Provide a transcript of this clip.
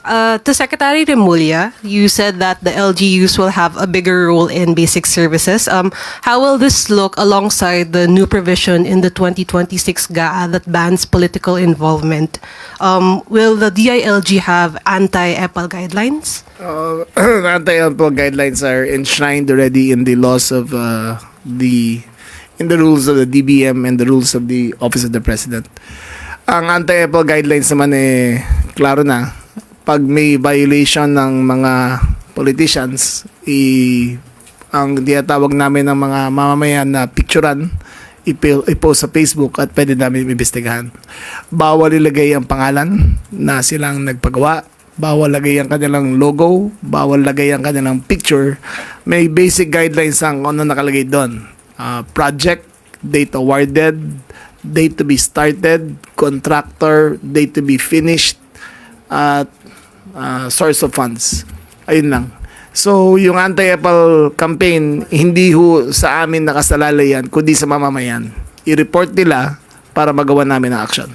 To Secretary Remulla, you said that the LGUs will have a bigger role in basic services. How will this look alongside the new provision in the 2026 GAA that bans political involvement? Will the DILG have anti-EPAL guidelines? Anti-EPAL guidelines are enshrined already in the laws of in the rules of the DBM and the rules of the Office of the President. Ang anti-EPAL guidelines naman klaro na. Pag may violation ng mga politicians, ang tinatawag namin ng mga mamamayan na picturean, i-post sa Facebook at pwede namin imbestigahan. Bawal ilagay ang pangalan na silang nagpagawa, bawal lagay ang kanilang logo, bawal lagay ang kanilang picture. May basic guidelines ang ano nakalagay doon. Project, date awarded, date to be started, contractor, date to be finished, at source of funds. Ayun lang. So, yung anti-EPAL campaign, hindi ho sa amin nakasalalay yan, kundi sa mamamayan. I-report nila para magawa namin ang action.